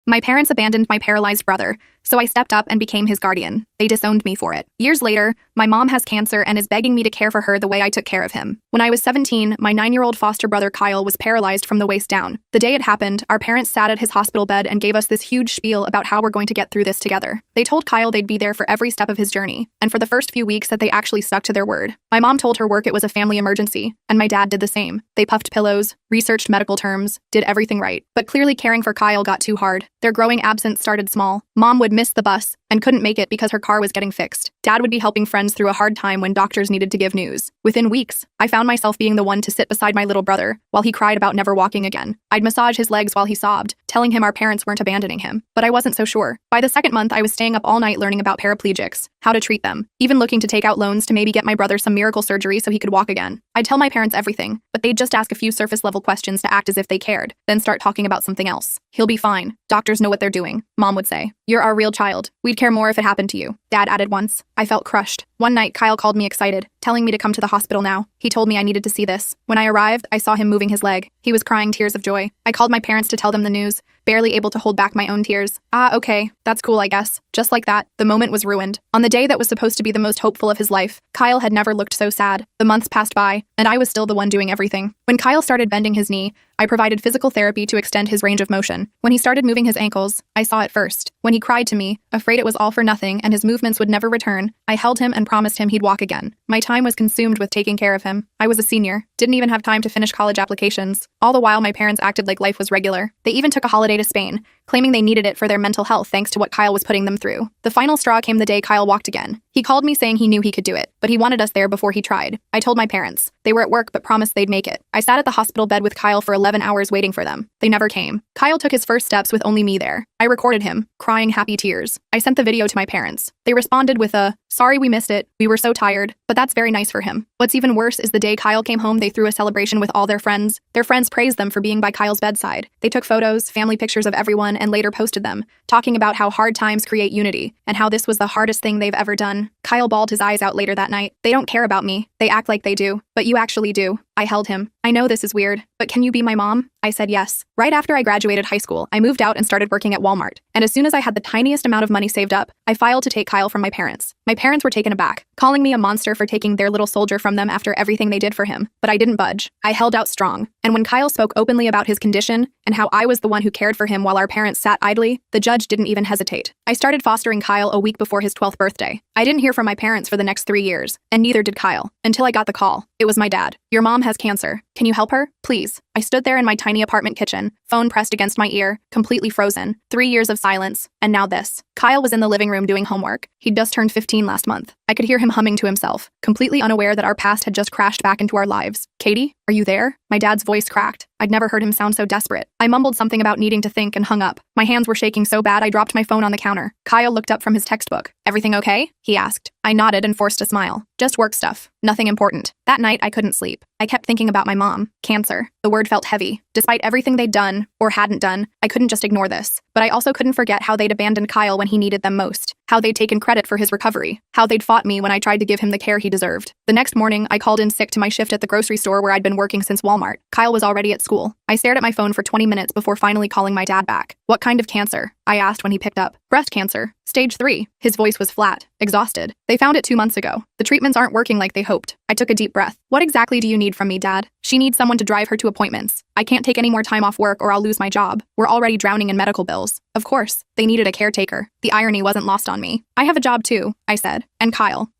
My parents abandoned my paralyzed brother, so I stepped up and became his guardian. They disowned me for it. Years later, my mom has cancer and is begging me to care for her the way I took care of him. When I was 17, my 9-year-old foster brother Kyle was paralyzed from the waist down. The day it happened, our parents sat at his hospital bed and gave us this huge spiel about how we're going to get through this together. They told Kyle they'd be there for every step of his journey, and for the first few weeks that they actually stuck to their word. My mom told her work it was a family emergency, and my dad did the same. They puffed pillows, researched medical terms, did everything right. But clearly caring for Kyle got too hard. Their growing absence started small. Mom would miss the bus and couldn't make it because her car was getting fixed. Dad would be helping friends through a hard time when doctors needed to give news. Within weeks, I found myself being the one to sit beside my little brother while he cried about never walking again. I'd massage his legs while he sobbed, telling him our parents weren't abandoning him. But I wasn't so sure. By the second month, I was staying up all night learning about paraplegics, how to treat them, even looking to take out loans to maybe get my brother some miracle surgery so he could walk again. I'd tell my parents everything, but they'd just ask a few surface-level questions to act as if they cared, then start talking about something else. He'll be fine. Doctors know what they're doing, Mom would say. You're our real child. We'd care more if it happened to you, Dad added once. I felt crushed. One night, Kyle called me excited, telling me to come to the hospital now. He told me I needed to see this. When I arrived, I saw him moving his leg. He was crying tears of joy. I called my parents to tell them the news, barely able to hold back my own tears. Okay, that's cool, I guess. Just like that, the moment was ruined. On the day that was supposed to be the most hopeful of his life, Kyle had never looked so sad. The months passed by, and I was still the one doing everything. When Kyle started bending his knee, I provided physical therapy to extend his range of motion. When he started moving his ankles, I saw it first. When he cried to me, afraid it was all for nothing and his movements would never return, I held him and promised him he'd walk again. My time was consumed with taking care of him. I was a senior, didn't even have time to finish college applications. All the while, my parents acted like life was regular. They even took a holiday to Spain, claiming they needed it for their mental health thanks to what Kyle was putting them through. The final straw came the day Kyle walked again. He called me saying he knew he could do it, but he wanted us there before he tried. I told my parents. They were at work but promised they'd make it. I sat at the hospital bed with Kyle for 11 hours waiting for them. They never came. Kyle took his first steps with only me there. I recorded him, crying happy tears. I sent the video to my parents. They responded with a, "Sorry we missed it, we were so tired," but that's very nice for him. What's even worse is the day Kyle came home, they threw a celebration with all their friends. Their friends praised them for being by Kyle's bedside. They took photos, family pictures of everyone, and later posted them, talking about how hard times create unity, and how this was the hardest thing they've ever done. Kyle bawled his eyes out later that night. They don't care about me. They act like they do. But you actually do. I held him. I know this is weird, but can you be my mom? I said yes. Right after I graduated high school, I moved out and started working at Walmart. And as soon as I had the tiniest amount of money saved up, I filed to take Kyle from my parents. My parents were taken aback, calling me a monster for taking their little soldier from them after everything they did for him. But I didn't budge. I held out strong. And when Kyle spoke openly about his condition and how I was the one who cared for him while our parents sat idly, the judge didn't even hesitate. I started fostering Kyle a week before his 12th birthday. I didn't hear from my parents for the next 3 years, and neither did Kyle, until I got the call. It was my dad. "Your mom has cancer. Can you help her? Please." I stood there in my tiny apartment kitchen, phone pressed against my ear, completely frozen. 3 years of silence, and now this. Kyle was in the living room doing homework. He'd just turned 15 last month. I could hear him humming to himself, completely unaware that our past had just crashed back into our lives. "Katie, are you there?" My dad's voice cracked. I'd never heard him sound so desperate. I mumbled something about needing to think and hung up. My hands were shaking so bad I dropped my phone on the counter. Kyle looked up from his textbook. "Everything okay?" he asked. I nodded and forced a smile. "Just work stuff. Nothing important." That night, I couldn't sleep. I kept thinking about my mom. Cancer. The word felt heavy. Despite everything they'd done, or hadn't done, I couldn't just ignore this. But I also couldn't forget how they'd abandoned Kyle when he needed them most. How they'd taken credit for his recovery. How they'd fought me when I tried to give him the care he deserved. The next morning, I called in sick to my shift at the grocery store where I'd been working since Walmart. Kyle was already at school. I stared at my phone for 20 minutes before finally calling my dad back. "What kind of cancer?" I asked when he picked up. "Breast cancer. Stage 3. His voice was flat, exhausted. "They found it 2 months ago. The treatments aren't working like they hoped." I took a deep breath. "What exactly do you need from me, Dad?" "She needs someone to drive her to appointments. I can't take any more time off work or I'll lose my job. We're already drowning in medical bills." Of course, they needed a caretaker. The irony wasn't lost on me. "I have a job too," I said. "And Kyle."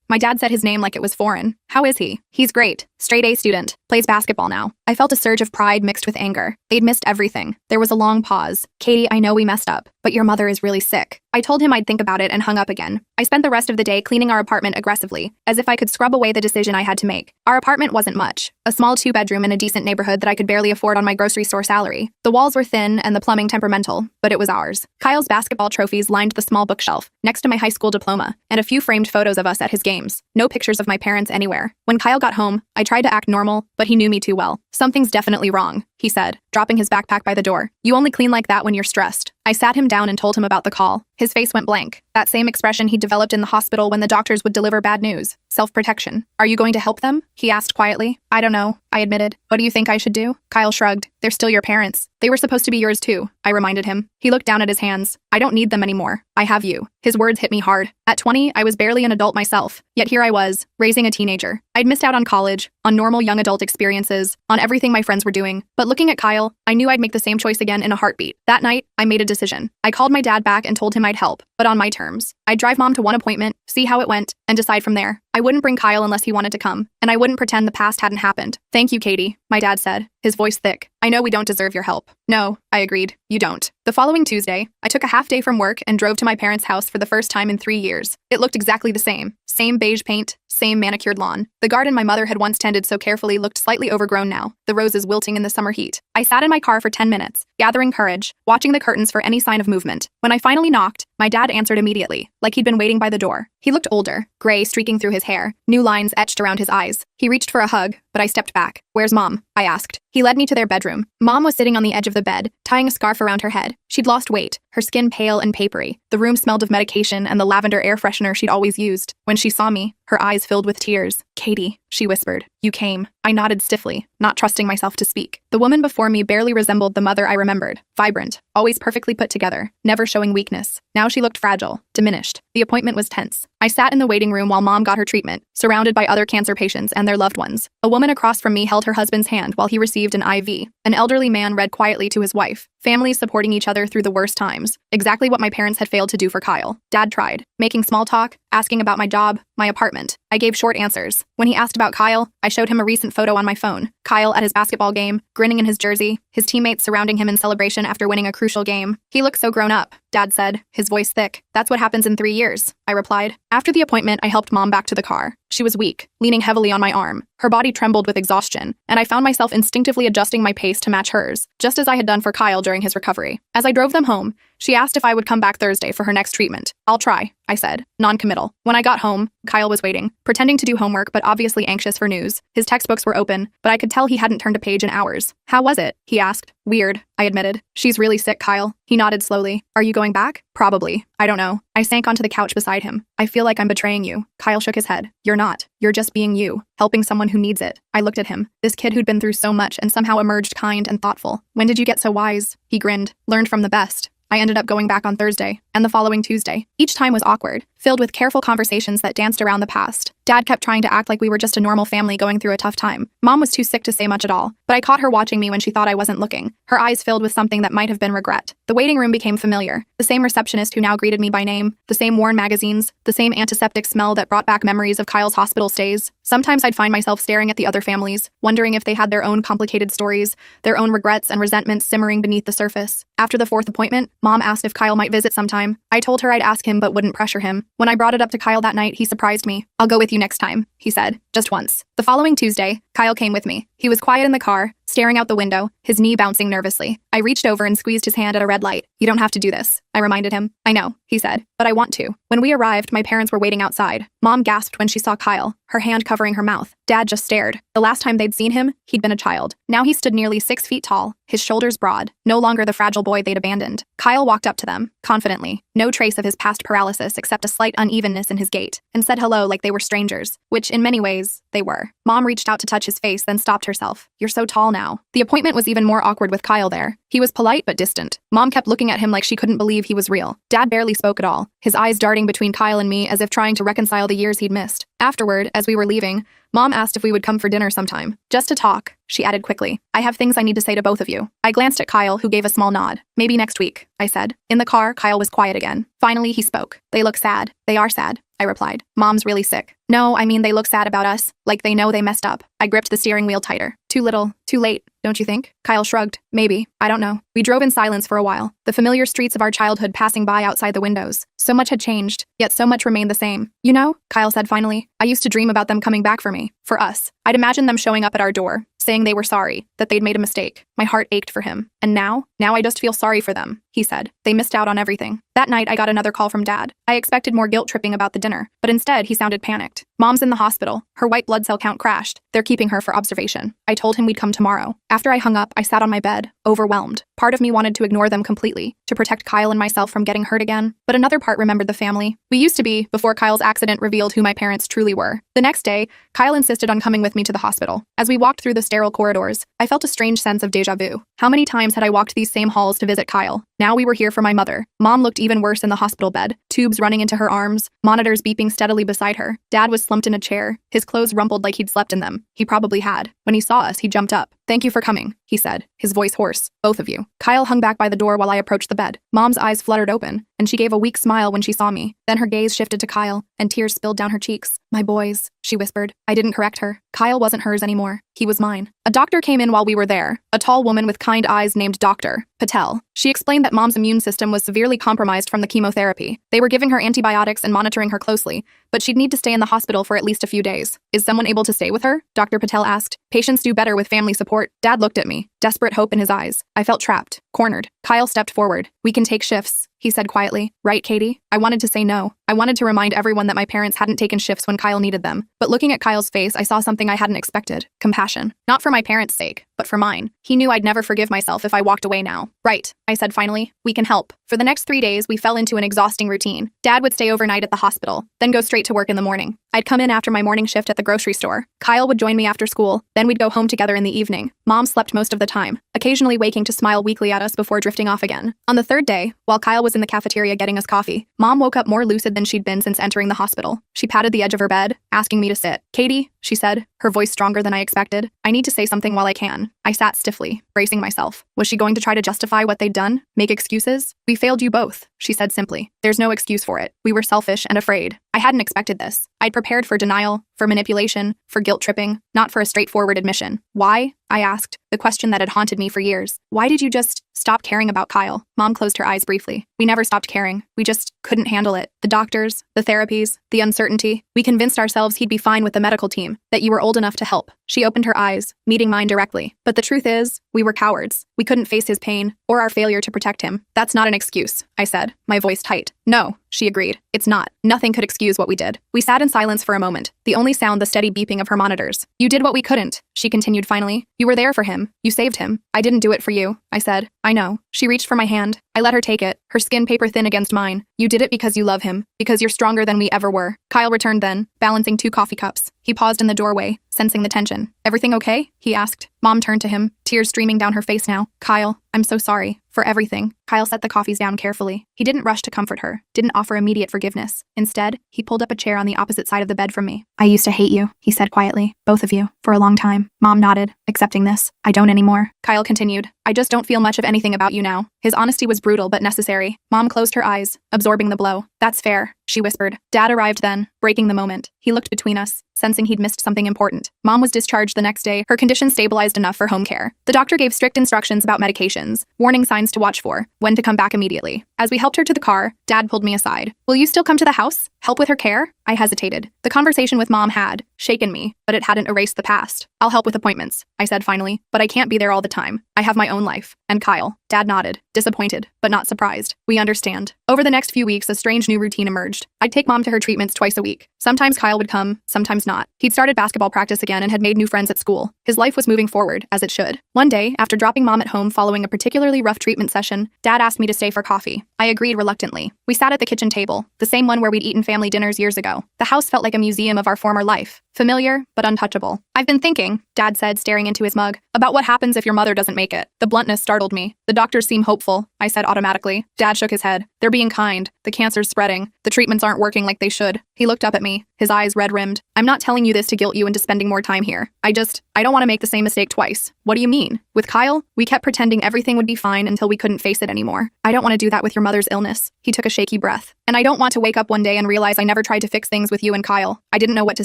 My dad said his name like it was foreign. "How is he?" "He's great. Straight A student. Plays basketball now." I felt a surge of pride mixed with anger. They'd missed everything. There was a long pause. "Katie, I know we messed up, but your mother is really sick." I told him I'd think about it and hung up again. I spent the rest of the day cleaning our apartment aggressively, as if I could scrub away the decision I had to make. Our apartment wasn't much. A small 2-bedroom in a decent neighborhood that I could barely afford on my grocery store salary. The walls were thin and the plumbing temperamental, but it was ours. Kyle's basketball trophies lined the small bookshelf, next to my high school diploma, and a few framed photos of us at his games. No pictures of my parents anywhere. When Kyle got home, I tried to act normal, but he knew me too well. "Something's definitely wrong," he said, dropping his backpack by the door. "You only clean like that when you're stressed." I sat him down and told him about the call. His face went blank. That same expression he developed in the hospital when the doctors would deliver bad news. Self-protection. Are you going to help them? He asked quietly. I don't know, I admitted. What do you think I should do? Kyle shrugged. They're still your parents. They were supposed to be yours too, I reminded him. He looked down at his hands. I don't need them anymore. I have you. His words hit me hard. At 20, I was barely an adult myself, yet here I was, raising a teenager. I'd missed out on college, on normal young adult experiences, on everything my friends were doing. But looking at Kyle, I knew I'd make the same choice again in a heartbeat. That night, I made a decision. I called my dad back and told him I'd help, but on my terms. I'd drive mom to one appointment, see how it went, and decide from there. I wouldn't bring Kyle unless he wanted to come, and I wouldn't pretend the past hadn't happened. Thank you, Katie, my dad said, his voice thick. I know we don't deserve your help. No, I agreed. You don't. The following Tuesday, I took a half day from work and drove to my parents' house for the first time in 3 years. It looked exactly the same. Same beige paint, same manicured lawn. The garden my mother had once tended so carefully looked slightly overgrown now, the roses wilting in the summer heat. I sat in my car for 10 minutes, gathering courage, watching the curtains for any sign of movement. When I finally knocked, my dad answered immediately, like he'd been waiting by the door. He looked older, gray streaking through his hair, new lines etched around his eyes. He reached for a hug, but I stepped back. Where's Mom? I asked. He led me to their bedroom. Mom was sitting on the edge of the bed, tying a scarf around her head. She'd lost weight, her skin pale and papery. The room smelled of medication and the lavender air freshener she'd always used. When she saw me, her eyes filled with tears. Katie, she whispered. You came. I nodded stiffly, not trusting myself to speak. The woman before me barely resembled the mother I remembered. Vibrant, always perfectly put together, never showing weakness. Now she looked fragile, diminished. The appointment was tense. I sat in the waiting room while Mom got her treatment, surrounded by other cancer patients and their loved ones. A woman across from me held her husband's hand while he received an IV. An elderly man read quietly to his wife. Families supporting each other through the worst times. Exactly what my parents had failed to do for Kyle. Dad tried, making small talk, asking about my job, my apartment. I gave short answers. When he asked about Kyle, I showed him a recent photo on my phone. Kyle at his basketball game, grinning in his jersey, his teammates surrounding him in celebration after winning a crucial game. He looked so grown up, Dad said, his voice thick. That's what happens in 3 years, I replied. After the appointment, I helped Mom back to the car. She was weak, leaning heavily on my arm. Her body trembled with exhaustion, and I found myself instinctively adjusting my pace to match hers, just as I had done for Kyle during his recovery. As I drove them home, she asked if I would come back Thursday for her next treatment. I'll try, I said, non-committal. When I got home, Kyle was waiting, pretending to do homework but obviously anxious for news. His textbooks were open, but I could tell he hadn't turned a page in hours. How was it? He asked. Weird, I admitted. She's really sick, Kyle. He nodded slowly. Are you going back? Probably. I don't know. I sank onto the couch beside him. I feel like I'm betraying you. Kyle shook his head. You're not. You're just being you, helping someone who needs it. I looked at him, this kid who'd been through so much and somehow emerged kind and thoughtful. When did you get so wise? He grinned. Learned from the best. I ended up going back on Thursday, and the following Tuesday. Each time was awkward, filled with careful conversations that danced around the past. Dad kept trying to act like we were just a normal family going through a tough time. Mom was too sick to say much at all, but I caught her watching me when she thought I wasn't looking, her eyes filled with something that might have been regret. The waiting room became familiar, the same receptionist who now greeted me by name, the same worn magazines, the same antiseptic smell that brought back memories of Kyle's hospital stays. Sometimes I'd find myself staring at the other families, wondering if they had their own complicated stories, their own regrets and resentments simmering beneath the surface. After the 4th appointment, Mom asked if Kyle might visit sometime. I told her I'd ask him but wouldn't pressure him. When I brought it up to Kyle that night, he surprised me. I'll go with you next time, he said, just once. The following Tuesday, Kyle came with me. He was quiet in the car, staring out the window, his knee bouncing nervously. I reached over and squeezed his hand at a red light. You don't have to do this, I reminded him. I know, he said, but I want to. When we arrived, my parents were waiting outside. Mom gasped when she saw Kyle, her hand covering her mouth. Dad just stared. The last time they'd seen him, he'd been a child. Now he stood nearly 6 feet tall, his shoulders broad, no longer the fragile boy they'd abandoned. Kyle walked up to them, confidently, no trace of his past paralysis except a slight unevenness in his gait, and said hello like they were strangers, which in many ways, they were. Mom reached out to touch his face, then stopped herself. You're so tall now. The appointment was even more awkward with Kyle there. He was polite but distant. Mom kept looking at him like she couldn't believe he was real. Dad barely spoke at all, his eyes darting between Kyle and me as if trying to reconcile the years he'd missed. Afterward, as we were leaving, Mom asked if we would come for dinner sometime. Just to talk, she added quickly. I have things I need to say to both of you. I glanced at Kyle, who gave a small nod. Maybe next week, I said. In the car, Kyle was quiet again. Finally, he spoke. They look sad. They are sad, I replied. Mom's really sick. No, I mean they look sad about us, like they know they messed up. I gripped the steering wheel tighter. Too little, too late, don't you think? Kyle shrugged. Maybe. I don't know. We drove in silence for a while, the familiar streets of our childhood passing by outside the windows. So much had changed, yet so much remained the same. You know, Kyle said finally, I used to dream about them coming back for me, for us. I'd imagine them showing up at our door, saying they were sorry, that they'd made a mistake. My heart ached for him. And now I just feel sorry for them, he said. They missed out on everything. That night, I got another call from Dad. I expected more guilt tripping about the dinner, but instead, he sounded panicked. Mom's in the hospital. Her white blood cell count crashed. They're keeping her for observation. I told him we'd come tomorrow. After I hung up, I sat on my bed, overwhelmed. Part of me wanted to ignore them completely, to protect Kyle and myself from getting hurt again, but another part remembered the family we used to be before Kyle's accident revealed who my parents truly were. The next day, Kyle insisted on coming with me to the hospital. As we walked through the sterile corridors, I felt a strange sense of déjà vu. How many times had I walked these same halls to visit Kyle? Now we were here for my mother. Mom looked even worse in the hospital bed, tubes running into her arms, monitors beeping steadily beside her. Dad was slumped in a chair, his clothes rumpled like he'd slept in them. He probably had. When he saw us, he jumped up. "Thank you for coming," he said, his voice hoarse. "Both of you." Kyle hung back by the door while I approached the bed. Mom's eyes fluttered open, and she gave a weak smile when she saw me. Then her gaze shifted to Kyle, and tears spilled down her cheeks. "My boys," she whispered. I didn't correct her. Kyle wasn't hers anymore. He was mine. A doctor came in while we were there, a tall woman with kind eyes named Dr. Patel. She explained that Mom's immune system was severely compromised from the chemotherapy. They were giving her antibiotics and monitoring her closely, but she'd need to stay in the hospital for at least a few days. "Is someone able to stay with her?" Dr. Patel asked. "Patients do better with family support." Dad looked at me, desperate hope in his eyes. I felt trapped, cornered. Kyle stepped forward. "We can take shifts," he said quietly. "Right, Katie?" I wanted to say no. I wanted to remind everyone that my parents hadn't taken shifts when Kyle needed them. But looking at Kyle's face, I saw something I hadn't expected. Compassion. Not for my parents' sake, but for mine. He knew I'd never forgive myself if I walked away now. "Right," I said finally. "We can help." For the next 3 days, we fell into an exhausting routine. Dad would stay overnight at the hospital, then go straight to work in the morning. I'd come in after my morning shift at the grocery store. Kyle would join me after school, then we'd go home together in the evening. Mom slept most of the time, occasionally waking to smile weakly at us before drifting off again. On the third day, while Kyle was in the cafeteria getting us coffee, Mom woke up more lucid than she'd been since entering the hospital. She patted the edge of her bed, asking me to sit. "Katie," she said, her voice stronger than I expected. "I need to say something while I can." I sat stiffly, bracing myself. Was she going to try to justify what they'd done? Make excuses? "We failed you both," she said simply. "There's no excuse for it. We were selfish and afraid." I hadn't expected this. I'd prepared for denial, for manipulation, for guilt tripping, not for a straightforward admission. "Why?" I asked, the question that had haunted me for years. "Why did you just stop caring about Kyle?" Mom closed her eyes briefly. "We never stopped caring. We just couldn't handle it. The doctors, the therapies, the uncertainty. We convinced ourselves he'd be fine with the medical team, that you were old enough to help." She opened her eyes, meeting mine directly. "But the truth is, we were cowards. We couldn't face his pain, or our failure to protect him." "That's not an excuse," I said, my voice tight. "No," she agreed. "It's not. Nothing could excuse what we did." We sat in silence for a moment, the only sound the steady beeping of her monitors. "You did what we couldn't," she continued finally. "You were there for him. You saved him. I didn't do it for you," I said. "I know." She reached for my hand. I let her take it, her skin paper thin against mine. "You did it because you love him, because you're stronger than we ever were." Kyle returned then, balancing 2 coffee cups. He paused in the doorway, sensing the tension. "Everything okay?" he asked. Mom turned to him, tears streaming down her face now. "Kyle, I'm so sorry. For everything." Kyle set the coffees down carefully. He didn't rush to comfort her, didn't offer immediate forgiveness. Instead, he pulled up a chair on the opposite side of the bed from me. "I used to hate you," he said quietly. "Both of you, for a long time." Mom nodded, accepting this. "I don't anymore." Kyle continued. "I just don't feel much of anything about you now." His honesty was brutal but necessary. Mom closed her eyes, absorbing the blow. "That's fair," she whispered. Dad arrived then, breaking the moment. He looked between us, sensing he'd missed something important. Mom was discharged the next day, her condition stabilized enough for home care. The doctor gave strict instructions about medications, warning signs to watch for, when to come back immediately. As we helped her to the car, Dad pulled me aside. "Will you still come to the house? Help with her care?" I hesitated. The conversation with Mom had shaken me, but it hadn't erased the past. "I'll help with appointments," I said finally, "but I can't be there all the time. I have my own life." And Kyle. Dad nodded, disappointed, but not surprised. "We understand." Over the next few weeks, a strange new routine emerged. I'd take Mom to her treatments twice a week. Sometimes Kyle would come, sometimes not. He'd started basketball practice again and had made new friends at school. His life was moving forward, as it should. One day, after dropping Mom at home following a particularly rough treatment session, Dad asked me to stay for coffee. I agreed reluctantly. We sat at the kitchen table, the same one where we'd eaten family dinners years ago. The house felt like a museum of our former life. Familiar, but untouchable. "I've been thinking," Dad said, staring into his mug, "about what happens if your mother doesn't make it." The bluntness startled me. "The doctors seem hopeful," I said automatically. Dad shook his head. "They're being kind. The cancer's spreading. The treatments aren't working like they should." He looked up at me, his eyes red-rimmed. "I'm not telling you this to guilt you into spending more time here. I don't want to make the same mistake twice." "What do you mean?" "With Kyle, we kept pretending everything would be fine until we couldn't face it anymore. I don't want to do that with your mother's illness." He took a shaky breath. "And I don't want to wake up one day and realize I never tried to fix things with you and Kyle." I didn't know what to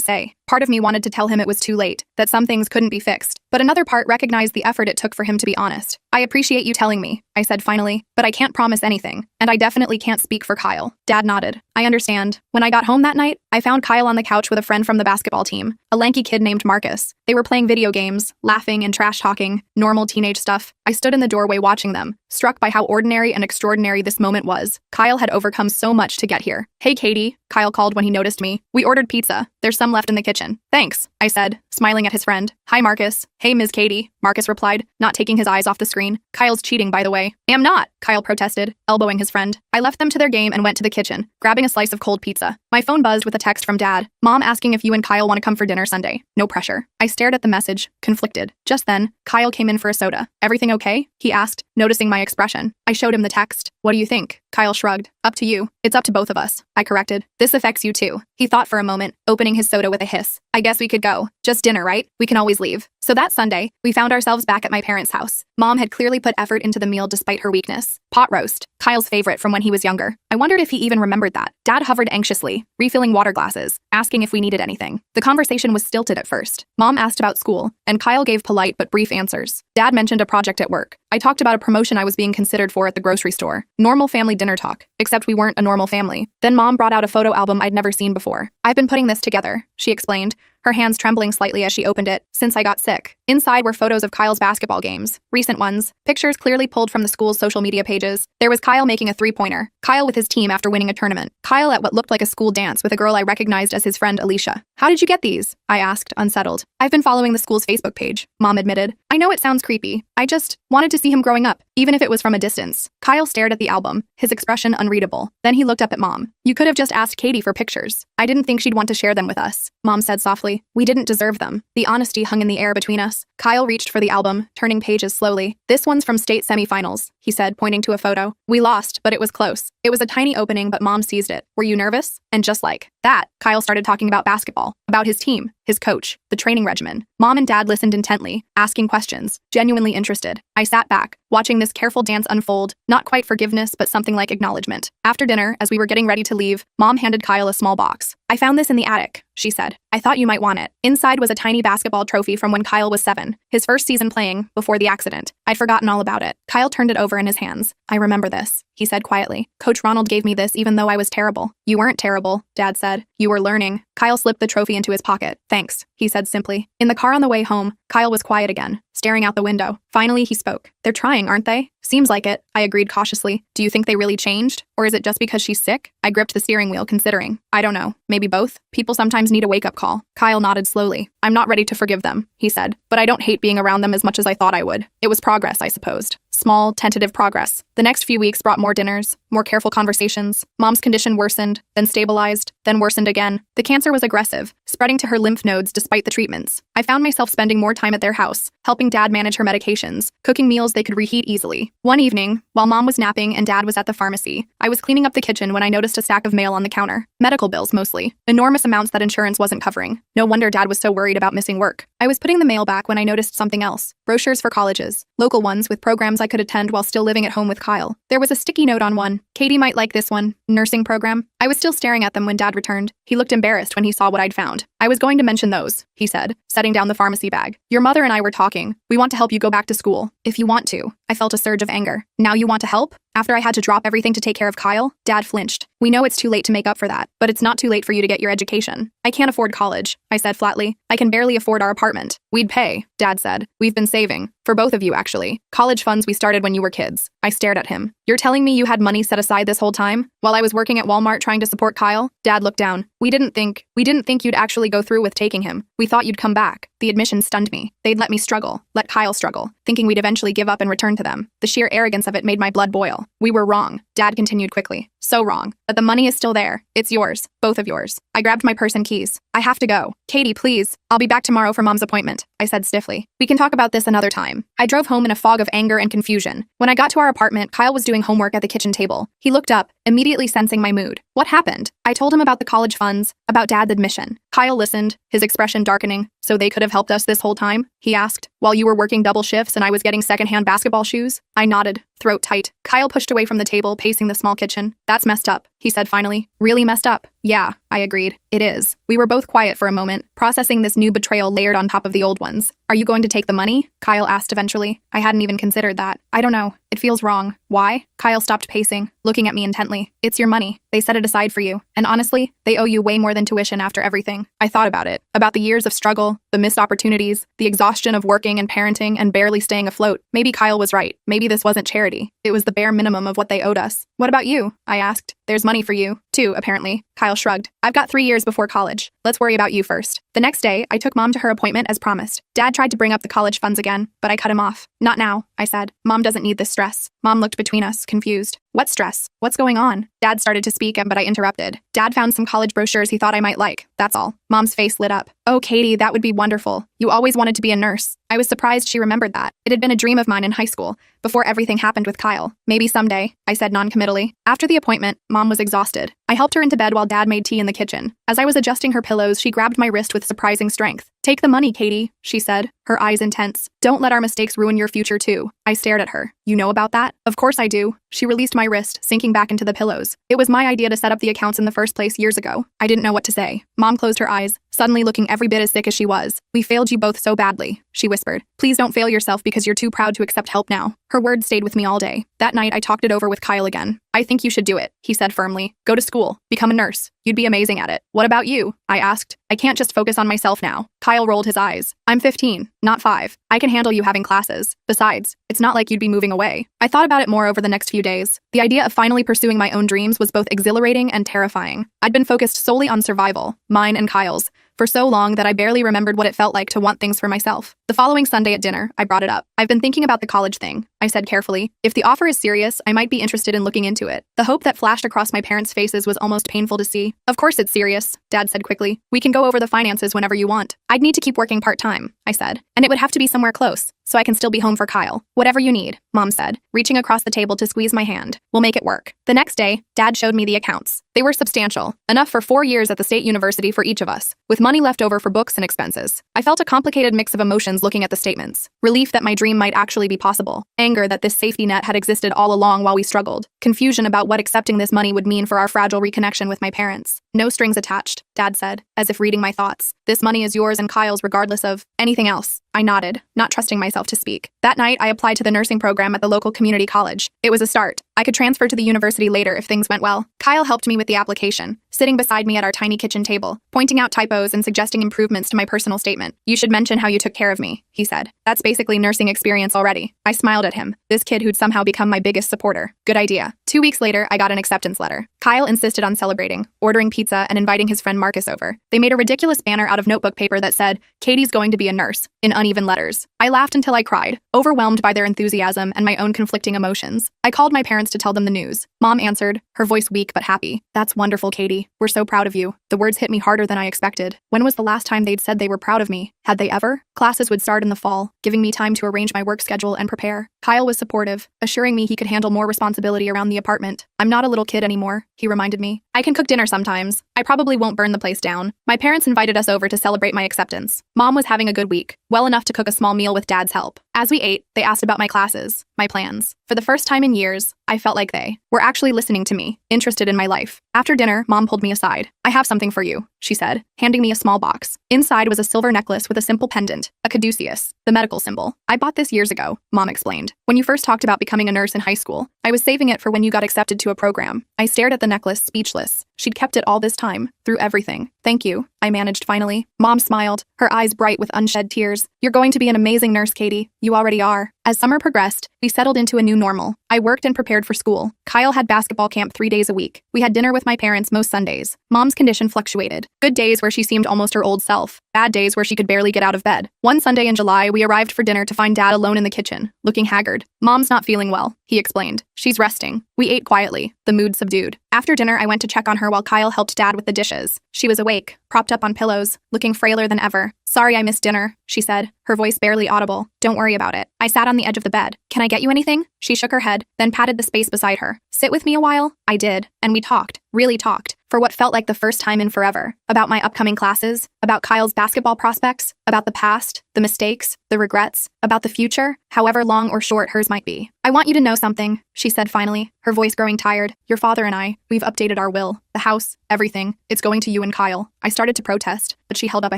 say. Part of me wanted to tell him it was too late, that some things couldn't be fixed. But another part recognized the effort it took for him to be honest. "I appreciate you telling me," I said finally, "but I can't promise anything, and I definitely can't speak for Kyle." Dad nodded. "I understand." When I got home that night, I I found Kyle on the couch with a friend from the basketball team, a lanky kid named Marcus. They were playing video games, laughing and trash-talking, normal teenage stuff. I stood in the doorway watching them, struck by how ordinary and extraordinary this moment was. Kyle had overcome so much to get here. "Hey, Katie," Kyle called when he noticed me. "We ordered pizza. There's some left in the kitchen." "Thanks," I said, smiling at his friend. "Hi, Marcus." "Hey, Ms. Katie," Marcus replied, not taking his eyes off the screen. "Kyle's cheating, by the way." "Am not," Kyle protested, elbowing his friend. I left them to their game and went to the kitchen, grabbing a slice of cold pizza. My phone buzzed with a text from Dad. "Mom asking if you and Kyle want to come for dinner Sunday. No pressure." I stared at the message, conflicted. Just then, Kyle came in for a soda. "Everything okay?" he asked, noticing my expression. I showed him the text. "What do you think?" Kyle shrugged. "Up to you. It's up to both of us," I corrected. "This affects you too." He thought for a moment, opening his soda with a hiss. "I guess we could go. Just dinner, right? We can always leave." So that Sunday, we found ourselves back at my parents' house. Mom had clearly put effort into the meal despite her weakness. Pot roast, Kyle's favorite from when he was younger. I wondered if he even remembered that. Dad hovered anxiously, refilling water glasses, asking if we needed anything. The conversation was stilted at first. Mom asked about school, and Kyle gave polite but brief answers. Dad mentioned a project at work. I talked about a promotion I was being considered for at the grocery store. Normal family dinner talk, except we weren't a normal family. Then Mom brought out a photo album I'd never seen before. "I've been putting this together," she explained, her hands trembling slightly as she opened it, "since I got sick." Inside were photos of Kyle's basketball games, recent ones, pictures clearly pulled from the school's social media pages. There was Kyle making a three-pointer, Kyle with his team after winning a tournament, Kyle at what looked like a school dance with a girl I recognized as his friend Alicia. "How did you get these?" I asked, unsettled. "I've been following the school's Facebook page," Mom admitted. "I know it sounds creepy. I just wanted to see him growing up, even if it was from a distance." Kyle stared at the album, his expression unreadable. Then he looked up at Mom. "You could have just asked Katie for pictures. I didn't think she'd want to share them with us," Mom said softly. "We didn't deserve them." The honesty hung in the air between us. Kyle reached for the album, turning pages slowly. "This one's from state semifinals," he said, pointing to a photo. "We lost, but it was close. It was a tiny opening, but Mom seized it. Were you nervous?" And just like that, Kyle started talking about basketball, about his team, his coach, the training regimen. Mom and Dad listened intently, asking questions, genuinely interested. I sat back, watching this careful dance unfold, not quite forgiveness, but something like acknowledgement. After dinner, as we were getting ready to leave, Mom handed Kyle a small box. "I found this in the attic," she said. "I thought you might want it." Inside was a tiny basketball trophy from when Kyle was 7, his first season playing, before the accident. I'd forgotten all about it. Kyle turned it over in his hands. "I remember this," he said quietly. "Coach Ronald gave me this even though I was terrible." "You weren't terrible," Dad said. "You were learning." Kyle slipped the trophy into his pocket. "Thanks," he said simply. In the car on the way home, Kyle was quiet again, staring out the window. Finally, he spoke. "They're trying, aren't they?" "Seems like it," I agreed cautiously. "Do you think they really changed? Or is it just because she's sick?" I gripped the steering wheel, considering. "I don't know. Maybe both. People sometimes need a wake-up call." Kyle nodded slowly. "I'm not ready to forgive them," he said, "but I don't hate being around them as much as I thought I would." It was progress, I supposed. Small, tentative progress. The next few weeks brought more dinners, more careful conversations. Mom's condition worsened, then stabilized, then worsened again. The cancer was aggressive, spreading to her lymph nodes despite the treatments. I found myself spending more time at their house, helping Dad manage her medications, cooking meals they could reheat easily. One evening, while Mom was napping and Dad was at the pharmacy, I was cleaning up the kitchen when I noticed a stack of mail on the counter. Medical bills, mostly. Enormous amounts that insurance wasn't covering. No wonder Dad was so worried about missing work. I was putting the mail back when I noticed something else. Brochures for colleges. Local ones with programs I could attend while still living at home with Kyle. There was a sticky note on one. "Katie might like this one. Nursing program." I was still staring at them when Dad returned. He looked embarrassed when he saw what I'd found. "I was going to mention those," he said, setting down the pharmacy bag. "Your mother and I were talking. We want to help you go back to school. If you want to." I felt a surge of anger. "Now you want to help? After I had to drop everything to take care of Kyle?" Dad flinched. "We know it's too late to make up for that, but it's not too late for you to get your education." "I can't afford college," I said flatly. "I can barely afford our apartment." "We'd pay," Dad said. "We've been saving. For both of you, actually. College funds we started when you were kids." I stared at him. "You're telling me you had money set aside this whole time? While I was working at Walmart trying to support Kyle?" Dad looked down. We didn't think you'd actually go through with taking him. We thought you'd come back." The admission stunned me. They'd let me struggle, let Kyle struggle, thinking we'd eventually give up and return to them. The sheer arrogance of it made my blood boil. "We were wrong," Dad continued quickly. "So wrong. But the money is still there. It's yours. Both of yours." I grabbed my purse and keys. "I have to go. Katie, please. I'll be back tomorrow for Mom's appointment," I said stiffly. "We can talk about this another time." I drove home in a fog of anger and confusion. When I got to our apartment, Kyle was doing homework at the kitchen table. He looked up, immediately sensing my mood. "What happened?" I told him about the college funds, about Dad's admission. Kyle listened, his expression darkening. "So they could have helped us this whole time?" he asked. "While you were working double shifts and I was getting secondhand basketball shoes?" I nodded, throat tight. Kyle pushed away from the table, pacing the small kitchen. "That's messed up," he said finally. "Really messed up." "Yeah," I agreed. "It is." We were both quiet for a moment, processing this new betrayal layered on top of the old ones. "Are you going to take the money?" Kyle asked eventually. I hadn't even considered that. "I don't know. It It feels wrong. Why? Kyle stopped pacing, looking at me intently. It's your money. They set it aside for you. And honestly, they owe you way more than tuition after everything. I thought about it. About the years of struggle, the missed opportunities, the exhaustion of working and parenting and barely staying afloat. Maybe Kyle was right. Maybe this wasn't charity. It was the bare minimum of what they owed us. What about you? I asked. There's money for you, too, apparently. Kyle shrugged. I've got 3 years before college. Let's worry about you first. The next day, I took Mom to her appointment as promised. Dad tried to bring up the college funds again, but I cut him off. Not now, I said. Mom doesn't need this stress. Mom looked between us, confused. What stress? What's going on? Dad started to speak, but I interrupted. Dad found some college brochures he thought I might like. That's all. Mom's face lit up. Oh, Katie, that would be wonderful. You always wanted to be a nurse. I was surprised she remembered that. It had been a dream of mine in high school, before everything happened with Kyle. Maybe someday, I said non-committally. After the appointment, Mom was exhausted. I helped her into bed while Dad made tea in the kitchen. As I was adjusting her pillows, she grabbed my wrist with surprising strength. Take the money, Katie, she said, her eyes intense. Don't let our mistakes ruin your future too. I stared at her. You know about that? Of course I do. She released my wrist, sinking back into the pillows. It was my idea to set up the accounts in the first place years ago. I didn't know what to say. Mom closed her eyes, suddenly looking every bit as sick as she was. We failed you both so badly, she whispered. Please don't fail yourself because you're too proud to accept help now. Her words stayed with me all day. That night, I talked it over with Kyle again. I think you should do it, he said firmly. Go to school. Become a nurse. You'd be amazing at it. What about you? I asked. I can't just focus on myself now. Kyle rolled his eyes. I'm 15, not 5. I can handle you having classes. Besides, it's not like you'd be moving away. I thought about it more over the next few days. The idea of finally pursuing my own dreams was both exhilarating and terrifying. I'd been focused solely on survival, mine and Kyle's, for so long that I barely remembered what it felt like to want things for myself. The following Sunday at dinner, I brought it up. I've been thinking about the college thing, I said carefully. If the offer is serious, I might be interested in looking into it. The hope that flashed across my parents' faces was almost painful to see. Of course it's serious, Dad said quickly. We can go over the finances whenever you want. I'd need to keep working part-time, I said, and it would have to be somewhere close, so I can still be home for Kyle. Whatever you need, Mom said, reaching across the table to squeeze my hand. We'll make it work. The next day, Dad showed me the accounts. They were substantial, enough for 4 years at the state university for each of us, with money left over for books and expenses. I felt a complicated mix of emotions looking at the statements. Relief that my dream might actually be possible. Anger that this safety net had existed all along while we struggled. Confusion about what accepting this money would mean for our fragile reconnection with my parents. No strings attached, Dad said, as if reading my thoughts. This money is yours and Kyle's regardless of anything else. I nodded, not trusting myself to speak. That night, I applied to the nursing program at the local community college. It was a start. I could transfer to the university later if things went well. Kyle helped me with the application, sitting beside me at our tiny kitchen table, pointing out typos and suggesting improvements to my personal statement. You should mention how you took care of me, he said. That's basically nursing experience already. I smiled at him, this kid who'd somehow become my biggest supporter. Good idea. 2 weeks later, I got an acceptance letter. Kyle insisted on celebrating, ordering pizza and inviting his friend Marcus over. They made a ridiculous banner out of notebook paper that said, Katie's going to be a nurse, in uneven letters. I laughed until I cried, overwhelmed by their enthusiasm and my own conflicting emotions. I called my parents to tell them the news. Mom answered, her voice weak but happy. That's wonderful, Katie. We're so proud of you. The words hit me harder than I expected. When was the last time they'd said they were proud of me? Had they ever? Classes would start in the fall, giving me time to arrange my work schedule and prepare. Kyle was supportive, assuring me he could handle more responsibility around the apartment. I'm not a little kid anymore, he reminded me. I can cook dinner sometimes. I probably won't burn the place down. My parents invited us over to celebrate my acceptance. Mom was having a good week, well enough to cook a small meal with Dad's help. As we ate, they asked about my classes, my plans. For the first time in years, I felt like they were actually listening to me, interested in my life. After dinner, Mom pulled me aside. I have something for you, she said, handing me a small box. Inside was a silver necklace with a simple pendant, a caduceus, the medical symbol. I bought this years ago, Mom explained. When you first talked about becoming a nurse in high school, I was saving it for when you got accepted to a program. I stared at the necklace, speechless. She'd kept it all this time, through everything. Thank you, I managed finally. Mom smiled, her eyes bright with unshed tears. You're going to be an amazing nurse, Katie. You already are. As summer progressed, we settled into a new normal. I worked and prepared for school. Kyle had basketball camp 3 days a week. We had dinner with my parents most Sundays. Mom's condition fluctuated. Good days where she seemed almost her old self. Bad days where she could barely get out of bed. One Sunday in July, we arrived for dinner to find Dad alone in the kitchen, looking haggard. Mom's not feeling well, he explained. She's resting. We ate quietly, the mood subdued. After dinner, I went to check on her while Kyle helped Dad with the dishes. She was awake, propped up on pillows, looking frailer than ever. Sorry I missed dinner, she said, her voice barely audible. Don't worry about it. I sat on the edge of the bed. Can I get you anything? She shook her head, then patted the space beside her. Sit with me a while? I did, and we talked, really talked, for what felt like the first time in forever. About my upcoming classes, about Kyle's basketball prospects, about the past, the mistakes, the regrets, about the future, however long or short hers might be. I want you to know something, she said finally, her voice growing tired. Your father and I, we've updated our will. The house, everything. It's going to you and Kyle. I started to protest, but she held up a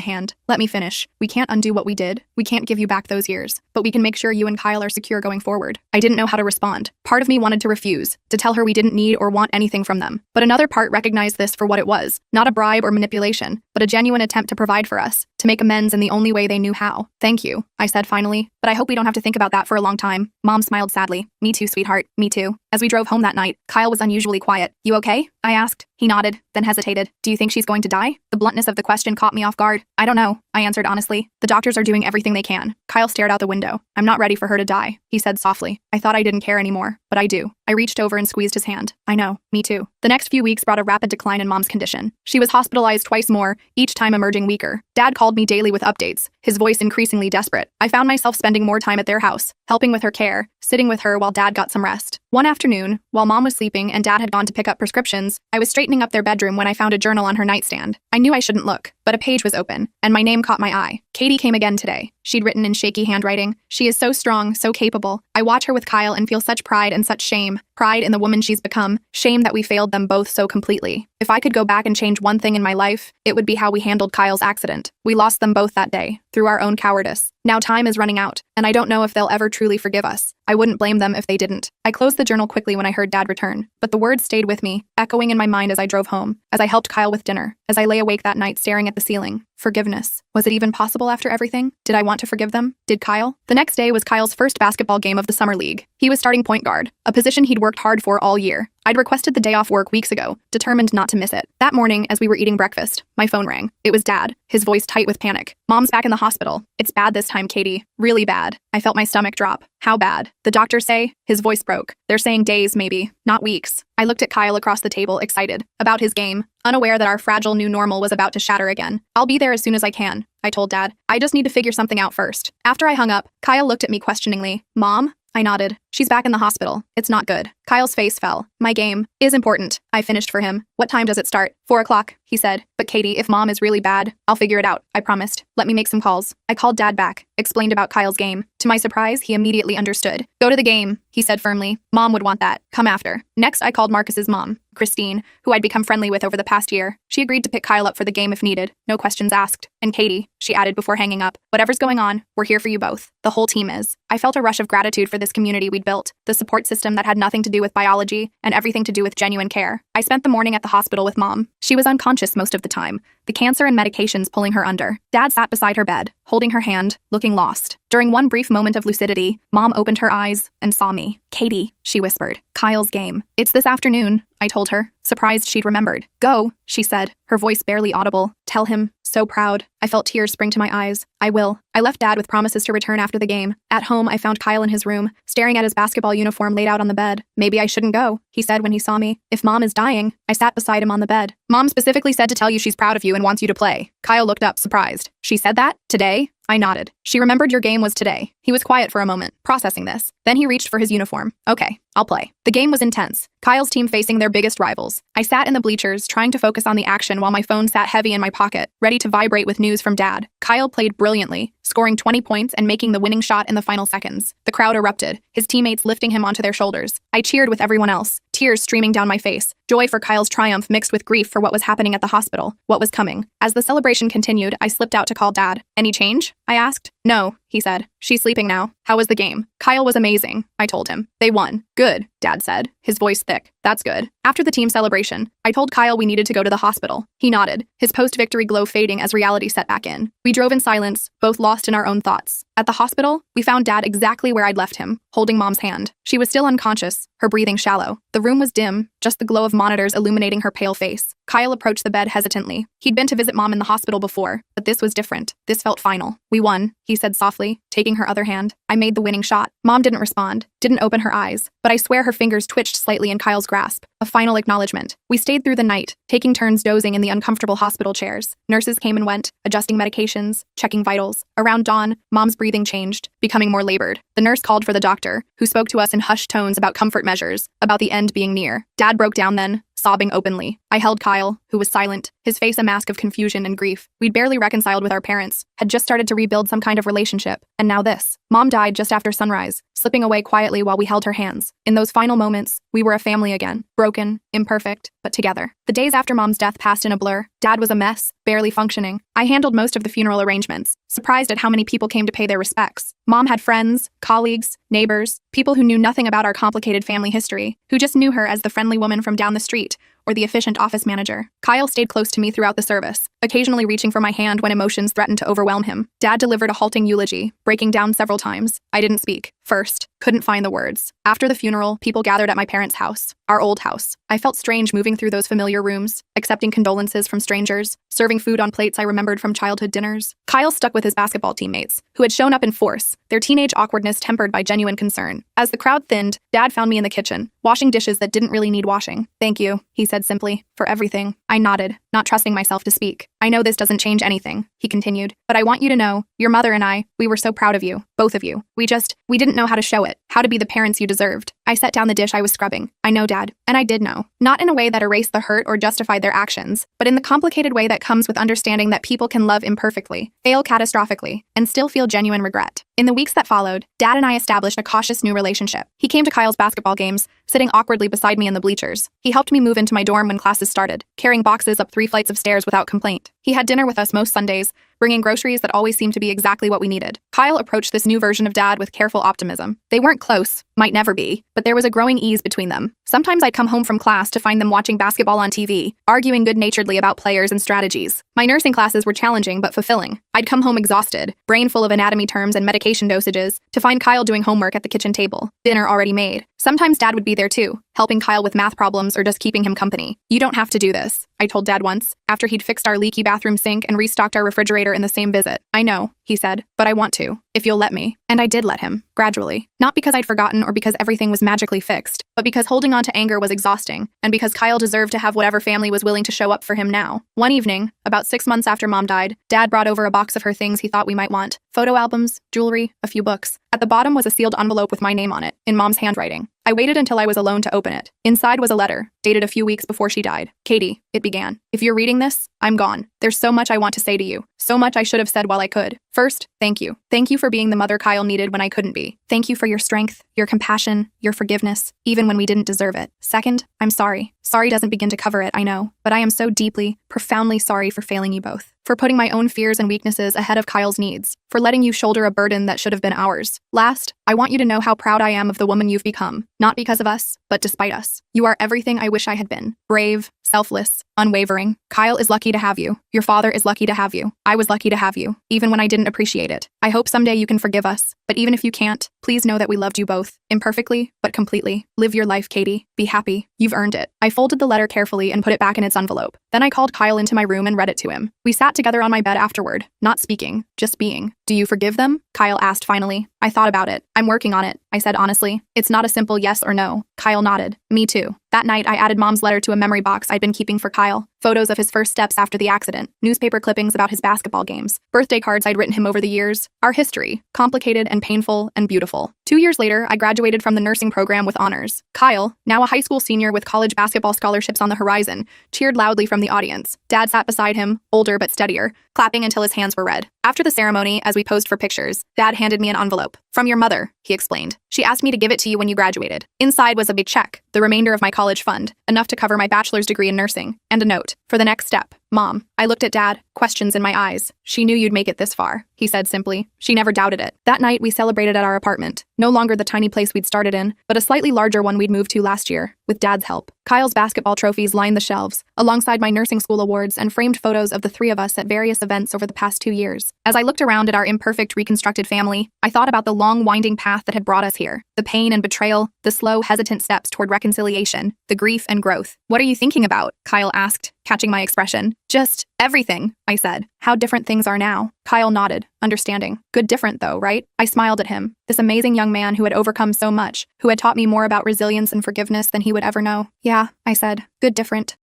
hand. Let me finish. We can't undo what we did. We can't give you back those years, but we can make sure you and Kyle are secure going forward. I didn't know how to respond. Part of me wanted to refuse, to tell her we didn't need or want anything from them. But another part recognized this for what it was, not a bribe or manipulation, but a genuine attempt to provide for us, to make amends in the only way they knew how. Thank you, I said finally, but I hope we don't have to think about that for a long time. Mom smiled sadly. Me too, sweetheart. Me too. As we drove home that night, Kyle was unusually quiet. You okay? I asked. He nodded, then hesitated. Do you think she's going to die? The bluntness of the question caught me off guard. I don't know, I answered honestly. The doctors are doing everything they can. Kyle stared out the window. I'm not ready for her to die, he said softly. I thought I didn't care anymore, but I do. I reached over and squeezed his hand. I know, me too. The next few weeks brought a rapid decline in Mom's condition. She was hospitalized twice more, each time emerging weaker. Dad called me daily with updates, his voice increasingly desperate. I found myself spending more time at their house, helping with her care, sitting with her while Dad got some rest. One afternoon, while Mom was sleeping and Dad had gone to pick up prescriptions, I was straightening up their bedroom when I found a journal on her nightstand. I knew I shouldn't look, but a page was open, and my name caught my eye. Katie came again today. She'd written in shaky handwriting. She is so strong, so capable. I watch her with Kyle and feel such pride and such shame. Pride in the woman she's become, shame that we failed them both so completely. If I could go back and change one thing in my life, it would be how we handled Kyle's accident. We lost them both that day, through our own cowardice. Now time is running out, and I don't know if they'll ever truly forgive us. I wouldn't blame them if they didn't. I closed the journal quickly when I heard Dad return, but the words stayed with me, echoing in my mind as I drove home, as I helped Kyle with dinner, as I lay awake that night staring at the ceiling. Forgiveness. Was it even possible after everything? Did I want to forgive them? Did Kyle? The next day was Kyle's first basketball game of the summer league. He was starting point guard, a position he'd worked hard for all year. I'd requested the day off work weeks ago, determined not to miss it. That morning, as we were eating breakfast, my phone rang. It was Dad, his voice tight with panic. Mom's back in the hospital. It's bad this time, Katie. Really bad. I felt my stomach drop. How bad? The doctors say? His voice broke. They're saying days, maybe, not weeks. I looked at Kyle across the table, excited about his game, unaware that our fragile new normal was about to shatter again. I'll be there as soon as I can, I told Dad. I just need to figure something out first. After I hung up, Kyle looked at me questioningly. Mom? I nodded. She's back in the hospital. It's not good. Kyle's face fell. My game is important. I finished for him. What time does it start? 4 o'clock, he said. But Katie, if Mom is really bad, I'll figure it out, I promised. Let me make some calls. I called Dad back, explained about Kyle's game. To my surprise, he immediately understood. Go to the game, he said firmly. Mom would want that. Come after. Next, I called Marcus's mom, Christine, who I'd become friendly with over the past year. She agreed to pick Kyle up for the game if needed. No questions asked. And Katie, she added before hanging up, whatever's going on, we're here for you both. The whole team is. I felt a rush of gratitude for this community we'd built, the support system that had nothing to do with biology and everything to do with genuine care. I spent the morning at the hospital with Mom. She was unconscious most of the time, the cancer and medications pulling her under. Dad sat beside her bed, holding her hand, looking lost. During one brief moment of lucidity, Mom opened her eyes and saw me. Katie, she whispered. Kyle's game. It's this afternoon, I told her, surprised she'd remembered. Go, she said, her voice barely audible. Tell him. So proud. I felt tears spring to my eyes. I will. I left Dad with promises to return after the game. At home, I found Kyle in his room, staring at his basketball uniform laid out on the bed. Maybe I shouldn't go, he said when he saw me. If Mom is dying, I sat beside him on the bed. Mom specifically said to tell you she's proud of you and wants you to play. Kyle looked up, surprised. She said that? Today? I nodded. She remembered your game was today. He was quiet for a moment, processing this. Then he reached for his uniform. Okay, I'll play. The game was intense. Kyle's team facing their biggest rivals. I sat in the bleachers, trying to focus on the action while my phone sat heavy in my pocket, ready to vibrate with news from Dad. Kyle played brilliantly, scoring 20 points and making the winning shot in the final seconds. The crowd erupted, his teammates lifting him onto their shoulders. I cheered with everyone else, tears streaming down my face. Joy for Kyle's triumph mixed with grief for what was happening at the hospital, what was coming. As the celebration continued, I slipped out to call Dad. Any change? I asked. No, he said. She's sleeping now. How was the game? Kyle was amazing, I told him. They won. Good, Dad said, his voice thick. That's good. After the team celebration, I told Kyle we needed to go to the hospital. He nodded, his post-victory glow fading as reality set back in. We drove in silence, both lost in our own thoughts. At the hospital, we found Dad exactly where I'd left him, holding Mom's hand. She was still unconscious, her breathing shallow. The room was dim, just the glow of monitors illuminating her pale face. Kyle approached the bed hesitantly. He'd been to visit Mom in the hospital before, but this was different. This felt final. We won, he said softly, taking her other hand. I made the winning shot. Mom didn't respond, didn't open her eyes, but I swear her fingers twitched slightly in Kyle's grasp. A final acknowledgement. We stayed through the night, taking turns dozing in the uncomfortable hospital chairs. Nurses came and went, adjusting medications, checking vitals. Around dawn, Mom's breathing changed, becoming more labored. The nurse called for the doctor, who spoke to us in hushed tones about comfort measures, about the end being near. Dad broke down then, sobbing openly. I held Kyle, who was silent, his face a mask of confusion and grief. We'd barely reconciled with our parents, had just started to rebuild some kind of relationship, and now this. Mom died just after sunrise, slipping away quietly while we held her hands. In those final moments, we were a family again, broken, imperfect, but together. The days after Mom's death passed in a blur. Dad was a mess, barely functioning. I handled most of the funeral arrangements, surprised at how many people came to pay their respects. Mom had friends, colleagues, neighbors, people who knew nothing about our complicated family history, who just knew her as the friendly woman from down the street, or the efficient office manager. Kyle stayed close to me throughout the service, occasionally reaching for my hand when emotions threatened to overwhelm him. Dad delivered a halting eulogy, breaking down several times. I didn't speak. First, couldn't find the words. After the funeral, people gathered at my parents' house, our old house. I felt strange moving through those familiar rooms, accepting condolences from strangers, serving food on plates I remembered from childhood dinners. Kyle stuck with his basketball teammates, who had shown up in force, their teenage awkwardness tempered by genuine concern. As the crowd thinned, Dad found me in the kitchen, washing dishes that didn't really need washing. "Thank you," he said simply, "for everything." I nodded, not trusting myself to speak. "I know this doesn't change anything," he continued, "but I want you to know, your mother and I, we were so proud of you, both of you. We didn't know how to show it, how to be the parents you deserved." I set down the dish I was scrubbing. "I know, Dad." And I did know. Not in a way that erased the hurt or justified their actions, but in the complicated way that comes with understanding that people can love imperfectly, fail catastrophically, and still feel genuine regret. In the weeks that followed, Dad and I established a cautious new relationship. He came to Kyle's basketball games, sitting awkwardly beside me in the bleachers. He helped me move into my dorm when classes started, carrying boxes up 3 flights of stairs without complaint. He had dinner with us most Sundays, bringing groceries that always seemed to be exactly what we needed. Kyle approached this new version of Dad with careful optimism. They weren't close, might never be, but there was a growing ease between them. Sometimes I'd come home from class to find them watching basketball on TV, arguing good-naturedly about players and strategies. My nursing classes were challenging but fulfilling. I'd come home exhausted, brain full of anatomy terms and medication dosages, to find Kyle doing homework at the kitchen table, dinner already made. Sometimes Dad would be there too, helping Kyle with math problems or just keeping him company. "You don't have to do this," I told Dad once, after he'd fixed our leaky bathroom sink and restocked our refrigerator in the same visit. "I know," he said, "but I want to, if you'll let me." And I did let him, gradually. Not because I'd forgotten or because everything was magically fixed, but because holding on to anger was exhausting, and because Kyle deserved to have whatever family was willing to show up for him now. One evening, about 6 months after Mom died, Dad brought over a box of her things he thought we might want. Photo albums, jewelry, a few books. At the bottom was a sealed envelope with my name on it, in Mom's handwriting. I waited until I was alone to open it. Inside was a letter, dated a few weeks before she died. "Katie," it began, "if you're reading this, I'm gone. There's so much I want to say to you. So much I should have said while I could. First, thank you. Thank you for being the mother Kyle needed when I couldn't be. Thank you for your strength, your compassion, your forgiveness, even when we didn't deserve it. Second, I'm sorry. Sorry doesn't begin to cover it, I know, but I am so deeply, profoundly sorry for failing you both. For putting my own fears and weaknesses ahead of Kyle's needs. For letting you shoulder a burden that should have been ours. Last, I want you to know how proud I am of the woman you've become. Not because of us, but despite us. You are everything I wish I had been. Brave, selfless, unwavering. Kyle is lucky to have you. Your father is lucky to have you. I was lucky to have you, even when I didn't appreciate it. I hope someday you can forgive us, but even if you can't, please know that we loved you both. Imperfectly, but completely. Live your life, Katie. Be happy. You've earned it." I folded the letter carefully and put it back in its envelope. Then I called Kyle into my room and read it to him. We sat together on my bed afterward, not speaking, just being. "Do you forgive them?" Kyle asked finally. "I thought about it. I'm working on it," I said honestly. "It's not a simple yes or no." Kyle nodded. "Me too." That night, I added Mom's letter to a memory box I'd been keeping for Kyle. Photos of his first steps after the accident, newspaper clippings about his basketball games, birthday cards I'd written him over the years. Our history, complicated and painful and beautiful. 2 years later, I graduated from the nursing program with honors. Kyle, now a high school senior with college basketball scholarships on the horizon, cheered loudly from the audience. Dad sat beside him, older but steadier, clapping until his hands were red. After the ceremony, as we posed for pictures, Dad handed me an envelope. "From your mother," he explained. "She asked me to give it to you when you graduated." Inside was a big check, the remainder of my college fund, enough to cover my bachelor's degree in nursing, and a note. "For the next step, Mom." I looked at Dad, questions in my eyes. "She knew you'd make it this far," he said simply. She never doubted it. That night, we celebrated at our apartment. No longer the tiny place we'd started in, but a slightly larger one we'd moved to last year, with Dad's help. Kyle's basketball trophies lined the shelves, alongside my nursing school awards and framed photos of the 3 of us at various events over the past 2 years. As I looked around at our imperfect, reconstructed family, I thought about the long, winding path that had brought us here. The pain and betrayal, the slow, hesitant steps toward reconciliation, the grief and growth. "What are you thinking about?" Kyle asked, catching my expression. "Just everything," I said. "How different things are now." Kyle nodded, understanding. "Good different though, right?" I smiled at him. This amazing young man who had overcome so much, who had taught me more about resilience and forgiveness than he would ever know. "Yeah," I said. "Good different."